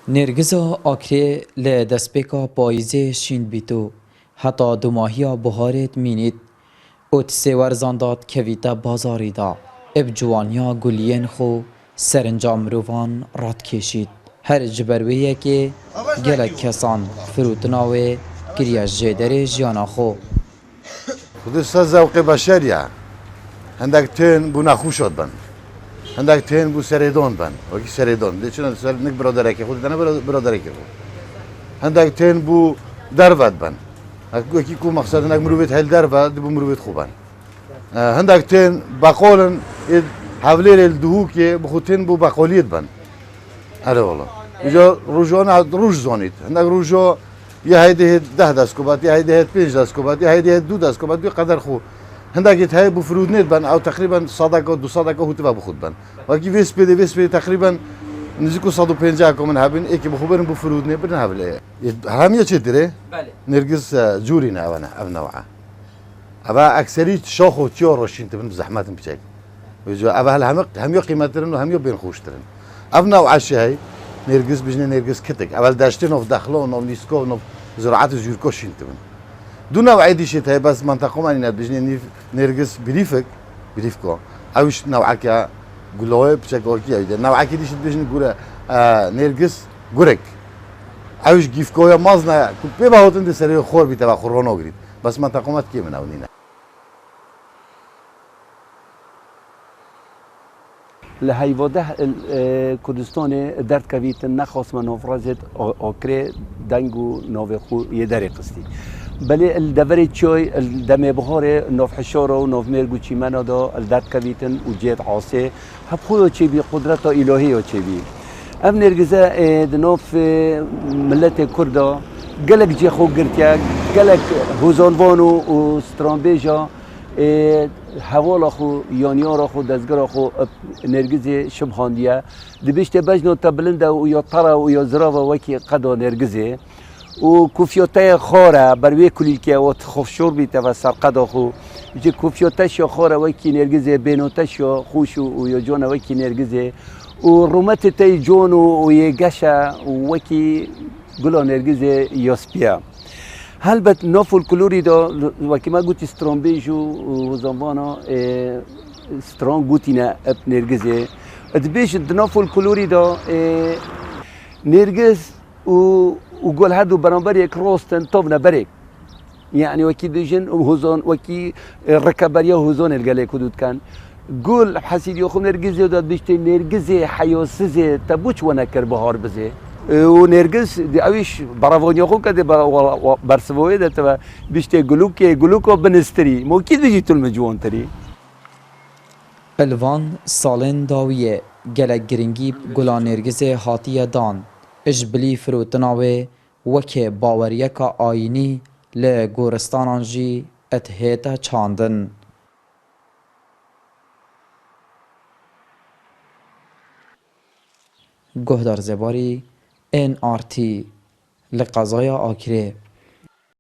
نێرگزا ئاكرێ لە دەستپێکا پاییزê şîn bîto heta du mahiya buharêt mînît û tisê werzan dat kevîte bazarî da. Ev ciwaniya guliyên xwe serinca mirovan radkêşît. Her ji ber wê yekê gelek kesan firotina wê kiriye jêderê jiyana xwe. خودستا زەوقی بەشەریە هەندێک تێن بوو نەخۆشۆت بن هەندێک تێن بوو سەرێدۆن بن وەکی سەرێدۆن دەچنە سەر نەک برۆدەرێکی خۆ دەنە برۆدەرێکی خۆ هەندێک تێن بوو دەرڤەت بن وەکی کو مەقسەد هەندێک مرۆڤێت هەل دەرڤە دەبوو مرۆڤێت خۆ بن هەندێک تێن بەقۆڵن هەولێرێ دووکێ بخۆ تێن بوو بەقۆلیت بن ئەرێ وەڵا اینجا ڕۆژۆنە ڕۆژ زۆنیت هەندێک ڕۆژۆ یه هایده 10 دەستکۆبات یه هایده 5 دەستکۆبات یه هایده 2 دەستکۆبات دوی قەدەر خۆ هەندێکیت هەیە بوو فرودنێت بن ئەو تقریبا 100 هوتبە بخوت بن وەکی وێسپێ تقریبا نزیک و 150 من هەبن ئێکی بخۆبرن بوو فرودنێ برن هەولێ هەمیە چێ درێ نێرگز جووری ناوەنە ئەو نەوعە ئەوە ئەکسەری شاخ و تیۆ ڕۆشینتە بن زەحمەتم بچێک ئەوە هەمیۆ قیمەتترن و هەمیۆ بێن خۆشترن ئەو ناوعەشی هەی نێرگز بژنێ نێرگز کتێک ئەوەل داشتێنۆف دەخلۆ نۆف نیسکۆ نۆف زراعت زیرکۆ شینتە بن دوو ناوعی دیشێت هەیە بەس منتەقەمانی نات بژنێ نێرگز بریفکۆ ئەوش ناوعەکە گولەوەی بچەکۆکی ئەویدە ناوعەکی دیشت بژن گورە نێرگز گورێک ئەوش گیفکۆیە ماز نایە پێ باوتن دە سەرێ خۆر بیتەوە خوڕۆنۆگریت بەس منتەقەمەت کێ مناونینە لهیواده کردستان درد كەڤیتە نخواست من نافرازت ئاكرێ دنگ و ناوی خو یه دری قستی بله الدوری چوی الدم بخاره ناف حشاره و ناف مرگ و چیمنا دا الدرد كەڤیتن و جیت عاصه هب خو چی بی قدرت الهی چی بی ام نێرگزا دناف ملت کردا گلک جی خو گرتیا گلک هوزانوان و سترانبیجا هوالا خو یانیارا خو دزگرا خو نێرگزê şibhandiye dibişte bejno te bilind e û ya tara û ya zirava wekî qeda nêrgizê û kufiyoteyê xare ber wê kulîlkê û xofşor bîte ve ser qeda xwe ji kufiyoteşa xare wekî nêrgizê bênoteşa xûş û ya cona wekî nêrgizê û rûmetê te yê con û yê geşe û wekî gula nêrgizê ya spiya هلبت نافل کلوری دا وکی ما گویی سترانبیج و زمانا ستران گویی نه اب نێرگزێ ادبیش نافل کلوری دا نێرگز و گل هر دو برانبر یک راستن تاب نبرک یعنی وکی بیجن هزان وکی رکبریا هزان الگله کدود کن گل حسیدی خو نێرگزێ داد بیشتر نێرگزێ حیاسزێ تبوچ و نکر بهار بزێ و نێرگز ئەویش بەڕەڤۆنیە خۆ کە بەرسەوەی دەتەوە بیشتێ گولوکۆ بنستری موکی دژی تولمە جوانتری Elvan salên dawiyê gelek giringî gula nêrgizê hatiye dan ji bilî firotina wê wekê baweriyeka ayînî li goristanan jî et hête çandin. Guhdar Zebarî NRT li qezaya Akrê.